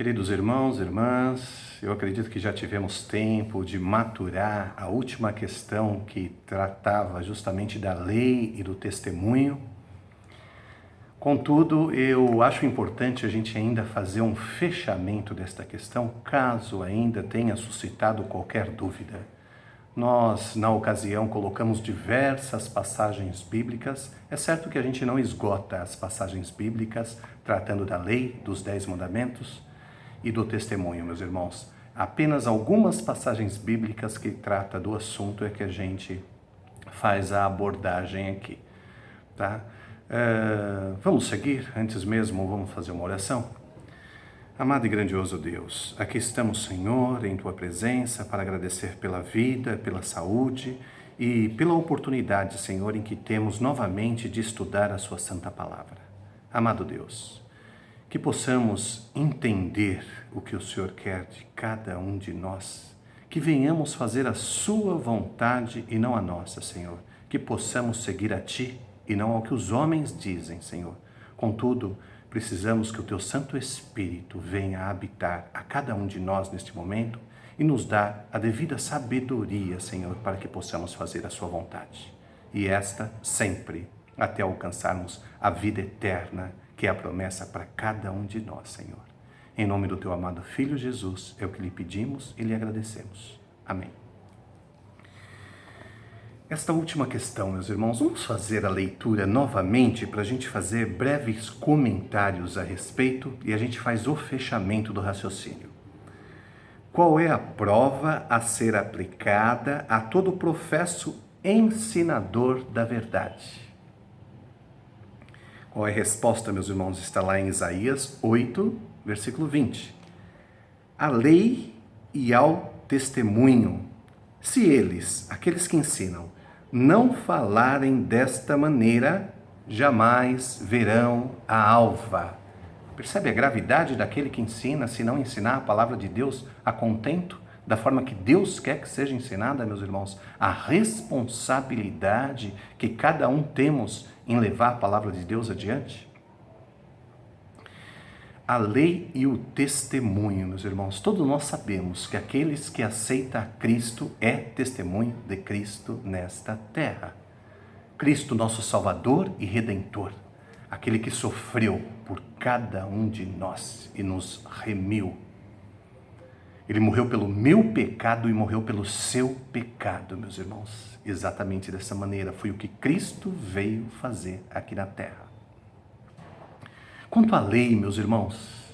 Queridos irmãos e irmãs, eu acredito que já tivemos tempo de maturar a última questão que tratava justamente da lei e do testemunho. Contudo, eu acho importante a gente ainda fazer um fechamento desta questão, caso ainda tenha suscitado qualquer dúvida. Nós, na ocasião, colocamos diversas passagens bíblicas. É certo que a gente não esgota as passagens bíblicas tratando da lei, dos 10 mandamentos e do testemunho, meus irmãos. Apenas algumas passagens bíblicas que tratam do assunto é que a gente faz a abordagem aqui, tá? Vamos seguir? Antes mesmo, vamos fazer uma oração? Amado e grandioso Deus, aqui estamos, Senhor, em Tua presença para agradecer pela vida, pela saúde e pela oportunidade, Senhor, em que temos novamente de estudar a Sua Santa Palavra. Amado Deus, que possamos entender o que o Senhor quer de cada um de nós, que venhamos fazer a Sua vontade e não a nossa, Senhor, que possamos seguir a Ti e não ao que os homens dizem, Senhor. Contudo, precisamos que o Teu Santo Espírito venha habitar a cada um de nós neste momento e nos dar a devida sabedoria, Senhor, para que possamos fazer a Sua vontade. E esta sempre, até alcançarmos a vida eterna, que é a promessa para cada um de nós, Senhor. Em nome do Teu amado Filho Jesus, é o que lhe pedimos e lhe agradecemos. Amém. Esta última questão, meus irmãos, vamos fazer a leitura novamente para a gente fazer breves comentários a respeito e a gente faz o fechamento do raciocínio. Qual é a prova a ser aplicada a todo professo ensinador da verdade? Qual é a resposta, meus irmãos? Está lá em Isaías 8, versículo 20. A lei e ao testemunho, se eles, aqueles que ensinam, não falarem desta maneira, jamais verão a alva. Percebe a gravidade daquele que ensina, se não ensinar a palavra de Deus a contento, da forma que Deus quer que seja ensinada, meus irmãos? A responsabilidade que cada um temos em levar a palavra de Deus adiante? A lei e o testemunho, meus irmãos, todos nós sabemos que aqueles que aceitam a Cristo é testemunho de Cristo nesta terra. Cristo, nosso Salvador e Redentor, aquele que sofreu por cada um de nós e nos remiu. Ele morreu pelo meu pecado e morreu pelo seu pecado, meus irmãos. Exatamente dessa maneira foi o que Cristo veio fazer aqui na terra. Quanto à lei, meus irmãos,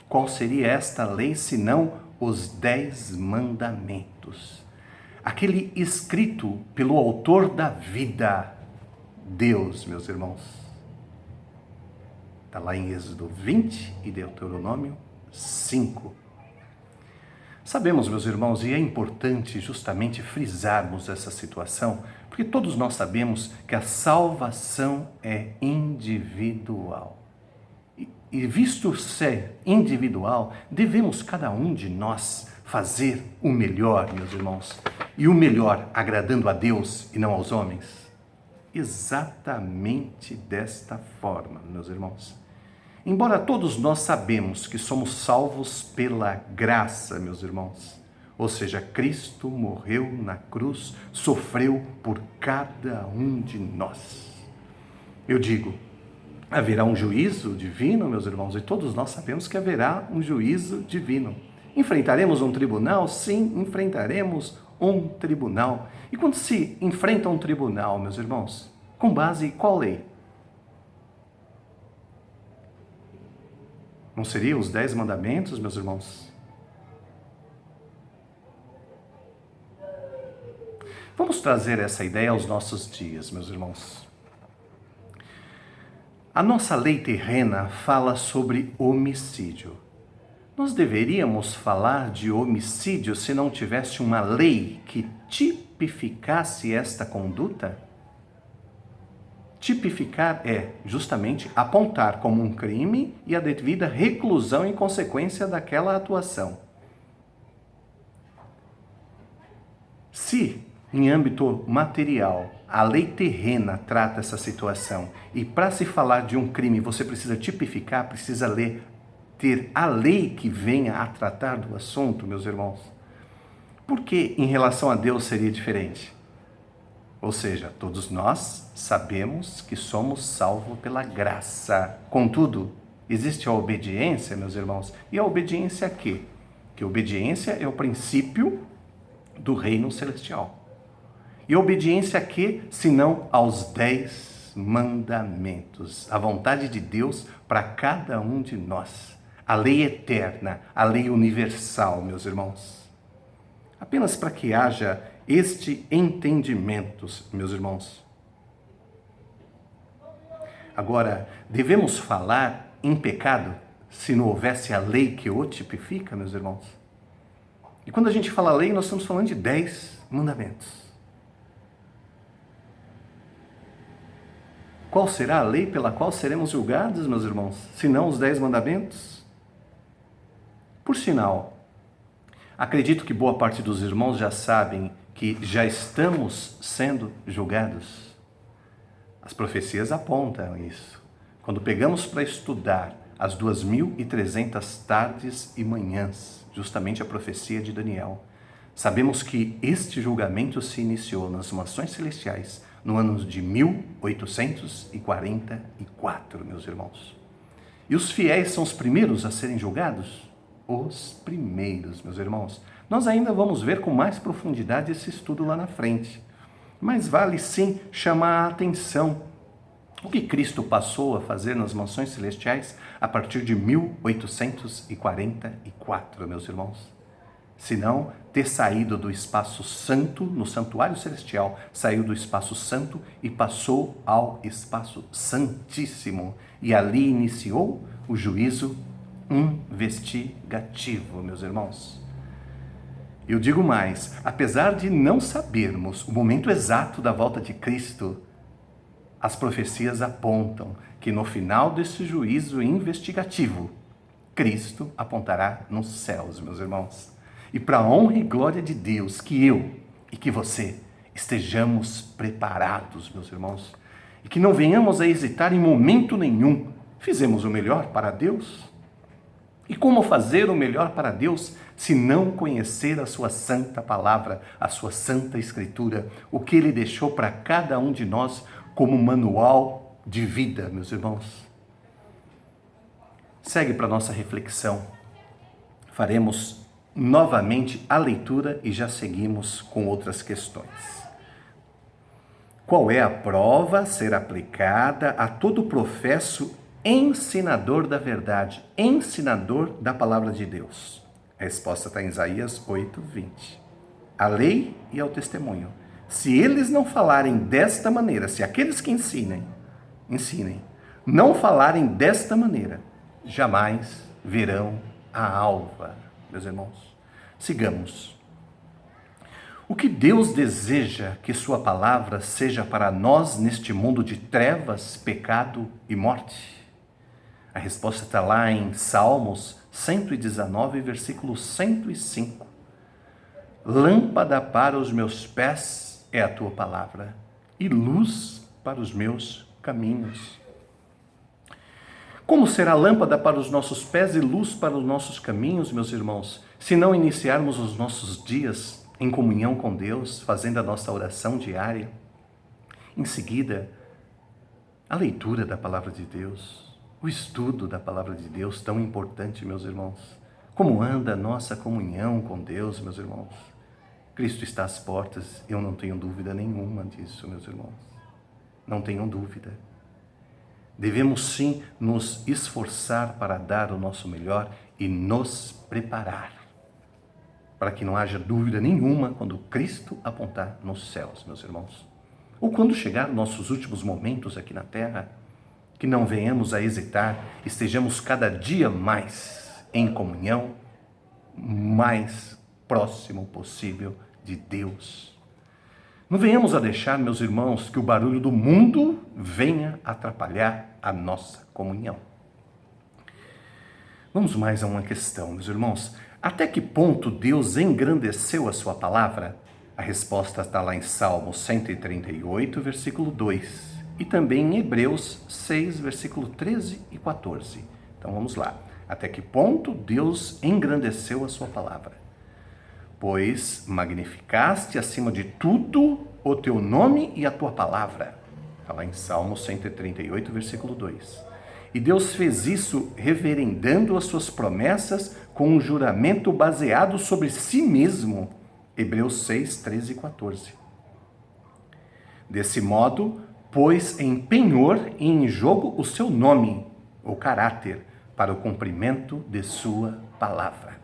qual seria esta lei senão os 10 mandamentos? Aquele escrito pelo autor da vida, Deus, meus irmãos. Está lá em Êxodo 20 e Deuteronômio 5. Sabemos, meus irmãos, e é importante justamente frisarmos essa situação, porque todos nós sabemos que a salvação é individual. E visto ser individual, devemos cada um de nós fazer o melhor, meus irmãos. E o melhor agradando a Deus e não aos homens. Exatamente desta forma, meus irmãos. Embora todos nós sabemos que somos salvos pela graça, meus irmãos, ou seja, Cristo morreu na cruz, sofreu por cada um de nós. Eu digo, haverá um juízo divino, meus irmãos, e todos nós sabemos que haverá um juízo divino. Enfrentaremos um tribunal? Sim, enfrentaremos um tribunal. E quando se enfrenta um tribunal, meus irmãos, com base em qual lei? Não seriam os 10 mandamentos, meus irmãos? Vamos trazer essa ideia aos nossos dias, meus irmãos. A nossa lei terrena fala sobre homicídio. Nós deveríamos falar de homicídio se não tivesse uma lei que tipificasse esta conduta? Tipificar é justamente apontar como um crime e a devida reclusão em consequência daquela atuação. Se, em âmbito material, a lei terrena trata essa situação e para se falar de um crime você precisa tipificar, precisa ler ter a lei que venha a tratar do assunto, meus irmãos? Por que em relação a Deus seria diferente? Ou seja, todos nós sabemos que somos salvos pela graça. Contudo, existe a obediência, meus irmãos. E a obediência a quê? Que a obediência é o princípio do reino celestial. E a obediência a quê? Senão aos 10 mandamentos. A vontade de Deus para cada um de nós. A lei eterna, a lei universal, meus irmãos. Apenas para que haja este entendimento, meus irmãos. Agora, devemos falar em pecado se não houvesse a lei que o tipifica, meus irmãos? E quando a gente fala lei, nós estamos falando de 10 mandamentos. Qual será a lei pela qual seremos julgados, meus irmãos? Se não os 10 mandamentos? Por sinal, acredito que boa parte dos irmãos já sabem que já estamos sendo julgados. As profecias apontam isso. Quando pegamos para estudar as 2.300 tardes e manhãs, justamente a profecia de Daniel, sabemos que este julgamento se iniciou nas mansões celestiais no ano de 1844, meus irmãos. E os fiéis são os primeiros a serem julgados? Os primeiros, meus irmãos. Nós ainda vamos ver com mais profundidade esse estudo lá na frente. Mas vale sim chamar a atenção. O que Cristo passou a fazer nas mansões celestiais a partir de 1844, meus irmãos? Se não ter saído do espaço santo, no santuário celestial, saiu do espaço santo e passou ao espaço santíssimo. E ali iniciou o juízo investigativo, meus irmãos. Eu digo mais, apesar de não sabermos o momento exato da volta de Cristo, as profecias apontam que no final desse juízo investigativo, Cristo apontará nos céus, meus irmãos. E para a honra e glória de Deus, que eu e que você estejamos preparados, meus irmãos, e que não venhamos a hesitar em momento nenhum. Fizemos o melhor para Deus? E como fazer o melhor para Deus se não conhecer a sua santa palavra, a sua santa escritura, o que Ele deixou para cada um de nós como manual de vida, meus irmãos? Segue para nossa reflexão. Faremos novamente a leitura e já seguimos com outras questões. Qual é a prova a ser aplicada a todo professo ensinador da verdade, ensinador da palavra de Deus? A resposta está em Isaías 8:20. A lei e ao testemunho. Se eles não falarem desta maneira, se aqueles que ensinem, não falarem desta maneira, jamais verão a alva, meus irmãos. Sigamos. O que Deus deseja que sua palavra seja para nós neste mundo de trevas, pecado e morte? A resposta está lá em Salmos 119, versículo 105. Lâmpada para os meus pés é a tua palavra e luz para os meus caminhos. Como será lâmpada para os nossos pés e luz para os nossos caminhos, meus irmãos, se não iniciarmos os nossos dias em comunhão com Deus, fazendo a nossa oração diária? Em seguida, a leitura da palavra de Deus, o estudo da palavra de Deus, tão importante, meus irmãos. Como anda a nossa comunhão com Deus, meus irmãos? Cristo está às portas, eu não tenho dúvida nenhuma disso, meus irmãos. Não tenham dúvida. Devemos sim nos esforçar para dar o nosso melhor e nos preparar, para que não haja dúvida nenhuma quando Cristo apontar nos céus, meus irmãos. Ou quando chegar nossos últimos momentos aqui na terra, que não venhamos a hesitar, estejamos cada dia mais em comunhão, mais próximo possível de Deus. Não venhamos a deixar, meus irmãos, que o barulho do mundo venha atrapalhar a nossa comunhão. Vamos mais a uma questão, meus irmãos. Até que ponto Deus engrandeceu a sua palavra? A resposta está lá em Salmo 138, versículo 2. E também em Hebreus 6, versículo 13 e 14. Então vamos lá. Até que ponto Deus engrandeceu a sua palavra? Pois magnificaste acima de tudo o teu nome e a tua palavra. Está lá em Salmo 138, versículo 2. E Deus fez isso reverendando as suas promessas com um juramento baseado sobre si mesmo. Hebreus 6, 13 e 14. Desse modo, pôs em penhor e em jogo o seu nome, ou caráter, para o cumprimento de sua palavra.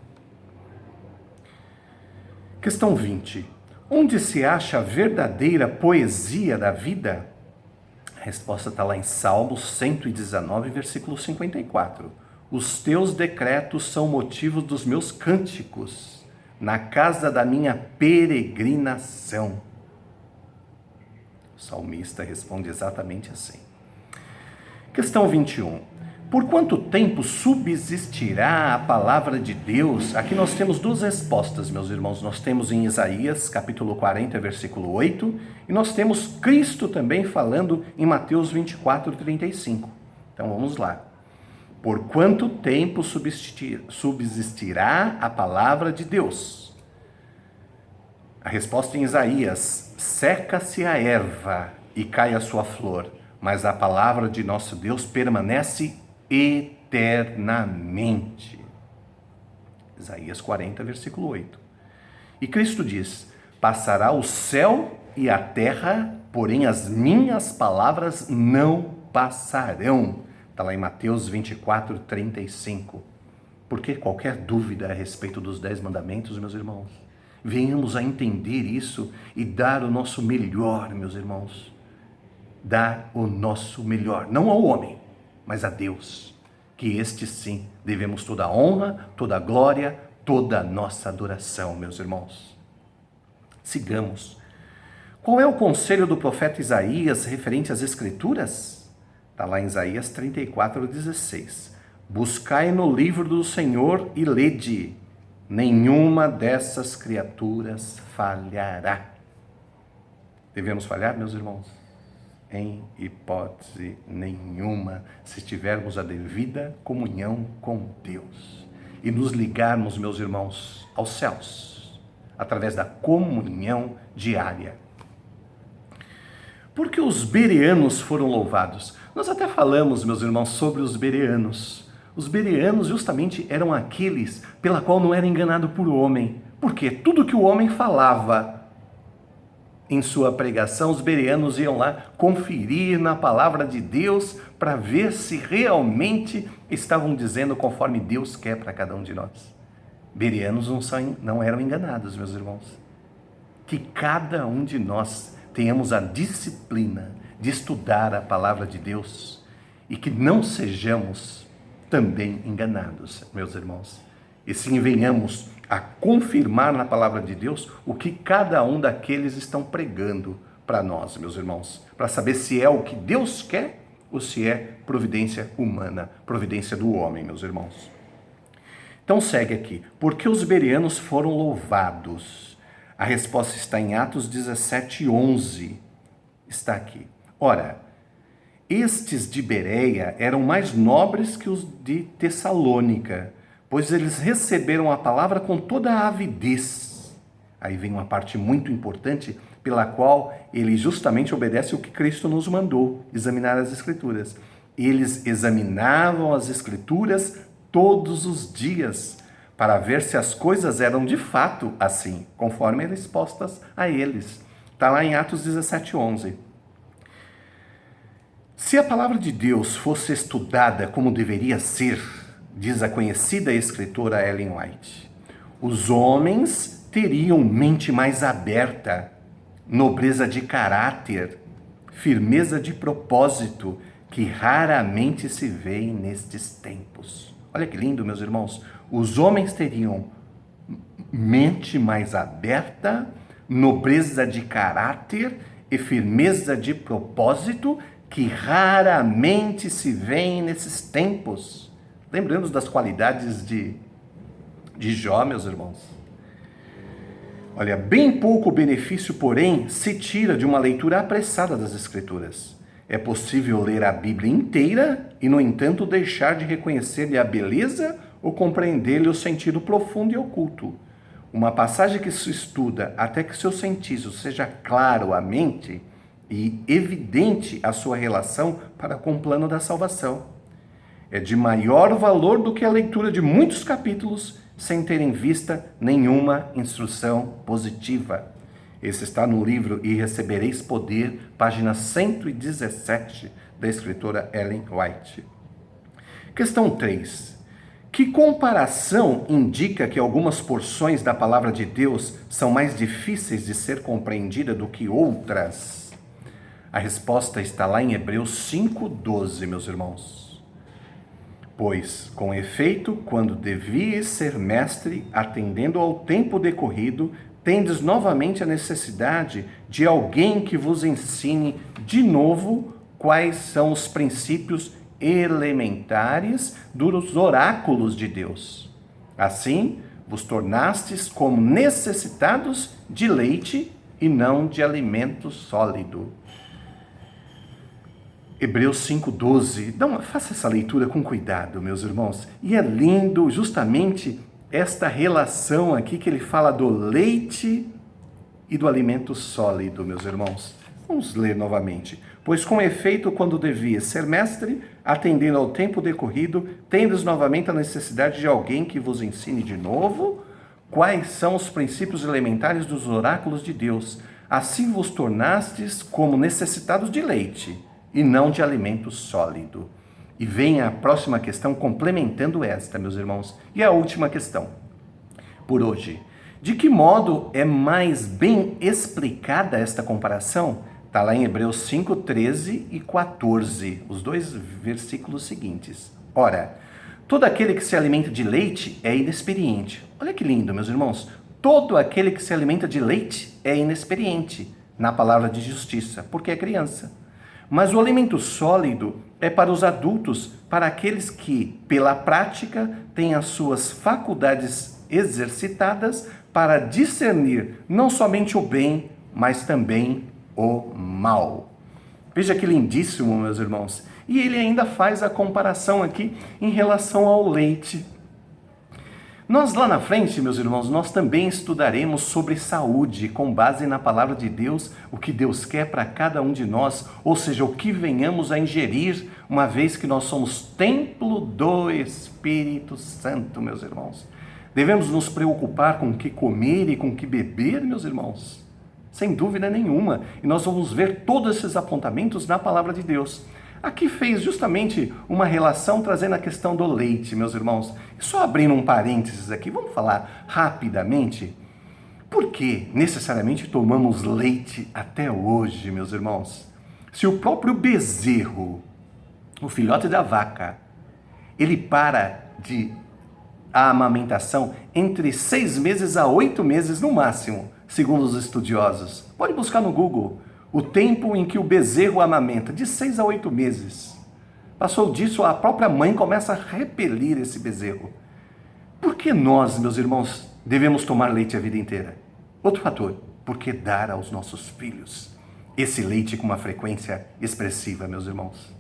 Questão 20. Onde se acha a verdadeira poesia da vida? A resposta está lá em Salmos 119, versículo 54. Os teus decretos são motivo dos meus cânticos, na casa da minha peregrinação. O salmista responde exatamente assim. Questão 21. Por quanto tempo subsistirá a palavra de Deus? Aqui nós temos duas respostas, meus irmãos. Nós temos em Isaías, capítulo 40, versículo 8, e nós temos Cristo também falando em Mateus 24, 35. Então vamos lá. Por quanto tempo subsistirá a palavra de Deus? A resposta em Isaías: seca-se a erva e cai a sua flor, mas a palavra de nosso Deus permanece eternamente. Isaías 40, versículo 8. E Cristo diz: passará o céu e a terra, porém as minhas palavras não passarão. Está lá em Mateus 24, 35. Porque qualquer dúvida a respeito dos 10 mandamentos, meus irmãos, venhamos a entender isso e dar o nosso melhor, meus irmãos. Dar o nosso melhor, não ao homem, mas a Deus, que este sim devemos toda a honra, toda a glória, toda a nossa adoração, meus irmãos. Sigamos. Qual é o conselho do profeta Isaías referente às Escrituras? Está lá em Isaías 34, 16. Buscai no livro do Senhor e lede, nenhuma dessas criaturas falhará. Devemos falhar, meus irmãos? Em hipótese nenhuma, se tivermos a devida comunhão com Deus e nos ligarmos, meus irmãos, aos céus, através da comunhão diária. Por que os bereanos foram louvados? Nós até falamos, meus irmãos, sobre os bereanos. Os bereanos justamente eram aqueles pela qual não era enganado por homem. Porque tudo que o homem falava em sua pregação, os bereanos iam lá conferir na palavra de Deus para ver se realmente estavam dizendo conforme Deus quer para cada um de nós. Bereanos não eram enganados, meus irmãos. Que cada um de nós tenhamos a disciplina de estudar a palavra de Deus e que não sejamos também enganados, meus irmãos. E sim venhamos a confirmar na palavra de Deus o que cada um daqueles estão pregando para nós, meus irmãos, para saber se é o que Deus quer ou se é providência humana, providência do homem, meus irmãos. Então segue aqui. Por que os bereanos foram louvados? A resposta está em Atos 17, 11. Está aqui. Ora, estes de Bereia eram mais nobres que os de Tessalônica, pois eles receberam a palavra com toda a avidez. Aí vem uma parte muito importante, pela qual ele justamente obedece o que Cristo nos mandou, examinar as Escrituras. Eles examinavam as Escrituras todos os dias, para ver se as coisas eram de fato assim, conforme eram expostas a eles. Está lá em Atos 17, 11. Se a palavra de Deus fosse estudada como deveria ser, diz a conhecida escritora Ellen White, os homens teriam mente mais aberta, nobreza de caráter, firmeza de propósito, que raramente se vêem nestes tempos. Olha que lindo, meus irmãos. Os homens teriam mente mais aberta, nobreza de caráter e firmeza de propósito, que raramente se vêem nesses tempos. Lembramos das qualidades de Jó, meus irmãos. Olha, bem pouco benefício, porém, se tira de uma leitura apressada das Escrituras. É possível ler a Bíblia inteira e, no entanto, deixar de reconhecer-lhe a beleza ou compreender-lhe o sentido profundo e oculto. Uma passagem que se estuda até que seu sentido seja claro à mente e evidente a sua relação para com o plano da salvação. É de maior valor do que a leitura de muitos capítulos sem ter em vista nenhuma instrução positiva. Esse está no livro E Recebereis Poder, página 117, da escritora Ellen White. Questão 3. Que comparação indica que algumas porções da palavra de Deus são mais difíceis de ser compreendida do que outras? A resposta está lá em Hebreus 5:12, meus irmãos. Pois, com efeito, quando devíeis ser mestre, atendendo ao tempo decorrido, tendes novamente a necessidade de alguém que vos ensine de novo quais são os princípios elementares dos oráculos de Deus. Assim, vos tornastes como necessitados de leite e não de alimento sólido. Hebreus 5:12. Faça essa leitura com cuidado, meus irmãos. E é lindo justamente esta relação aqui que ele fala do leite e do alimento sólido, meus irmãos. Vamos ler novamente. Pois com efeito, quando devias ser mestre, atendendo ao tempo decorrido, tendes novamente a necessidade de alguém que vos ensine de novo quais são os princípios elementares dos oráculos de Deus. Assim vos tornastes como necessitados de leite e não de alimento sólido. E vem a próxima questão complementando esta, meus irmãos. E a última questão, por hoje. De que modo é mais bem explicada esta comparação? Está lá em Hebreus 5, 13 e 14, os dois versículos seguintes. Ora, todo aquele que se alimenta de leite é inexperiente. Olha que lindo, meus irmãos. Todo aquele que se alimenta de leite é inexperiente na palavra de justiça, porque é criança. Mas o alimento sólido é para os adultos, para aqueles que, pela prática, têm as suas faculdades exercitadas para discernir não somente o bem, mas também o mal. Veja que lindíssimo, meus irmãos. E ele ainda faz a comparação aqui em relação ao leite. Nós lá na frente, meus irmãos, nós também estudaremos sobre saúde, com base na palavra de Deus, o que Deus quer para cada um de nós, ou seja, o que venhamos a ingerir, uma vez que nós somos templo do Espírito Santo, meus irmãos. Devemos nos preocupar com o que comer e com o que beber, meus irmãos, sem dúvida nenhuma. E nós vamos ver todos esses apontamentos na palavra de Deus. Aqui fez justamente uma relação trazendo a questão do leite, meus irmãos. Só abrindo um parênteses aqui, vamos falar rapidamente. Por que necessariamente tomamos leite até hoje, meus irmãos? Se o próprio bezerro, o filhote da vaca, ele para a amamentação entre 6 meses a 8 meses no máximo, segundo os estudiosos. Pode buscar no Google. O tempo em que o bezerro amamenta, de 6 a 8 meses. Passou disso, a própria mãe começa a repelir esse bezerro. Por que nós, meus irmãos, devemos tomar leite a vida inteira? Outro fator, por que dar aos nossos filhos esse leite com uma frequência expressiva, meus irmãos?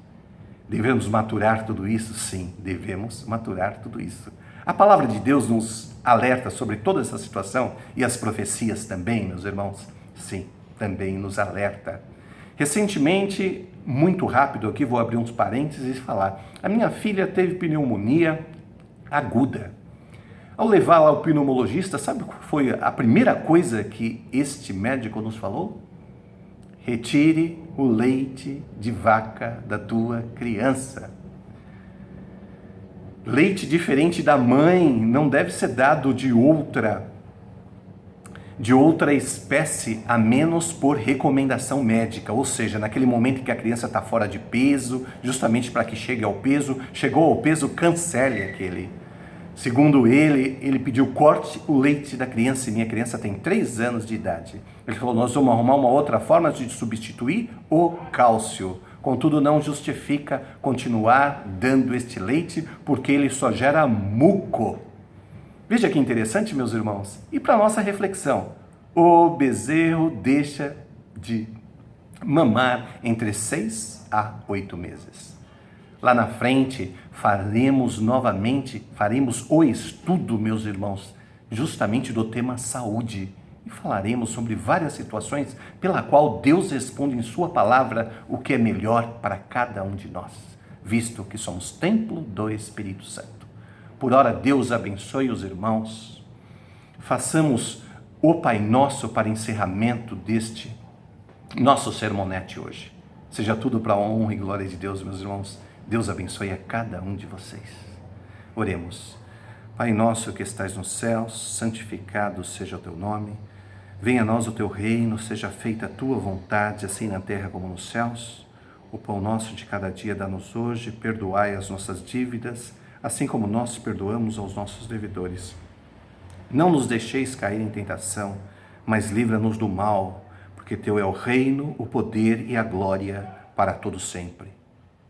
Devemos maturar tudo isso? Sim, devemos maturar tudo isso. A palavra de Deus nos alerta sobre toda essa situação e as profecias também, meus irmãos? Sim, também nos alerta. Recentemente, muito rápido aqui, vou abrir uns parênteses e falar. A minha filha teve pneumonia aguda. Ao levá-la ao pneumologista, sabe qual foi a primeira coisa que este médico nos falou? Retire o leite de vaca da tua criança. Leite diferente da mãe não deve ser dado de outra espécie, a menos por recomendação médica, ou seja, naquele momento em que a criança está fora de peso, justamente para que chegue ao peso, chegou ao peso, cancele aquele. Segundo ele pediu corte o leite da criança, e minha criança tem 3 anos de idade. Ele falou, nós vamos arrumar uma outra forma de substituir o cálcio. Contudo, não justifica continuar dando este leite, porque ele só gera muco. Veja que interessante, meus irmãos. E para nossa reflexão, o bezerro deixa de mamar entre 6 a 8 meses. Lá na frente, faremos o estudo, meus irmãos, justamente do tema saúde. E falaremos sobre várias situações pela qual Deus responde em sua palavra o que é melhor para cada um de nós, visto que somos templo do Espírito Santo. Por ora, Deus abençoe os irmãos. Façamos o Pai Nosso para encerramento deste nosso sermonete hoje. Seja tudo para a honra e glória de Deus, meus irmãos. Deus abençoe a cada um de vocês. Oremos. Pai nosso que estais nos céus, santificado seja o teu nome. Venha a nós o teu reino, seja feita a tua vontade, assim na terra como nos céus. O pão nosso de cada dia dá-nos hoje, perdoai as nossas dívidas, assim como nós perdoamos aos nossos devedores. Não nos deixeis cair em tentação, mas livra-nos do mal, porque teu é o reino, o poder e a glória para todos sempre.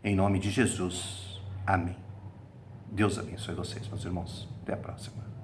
Em nome de Jesus. Amém. Deus abençoe vocês, meus irmãos. Até a próxima.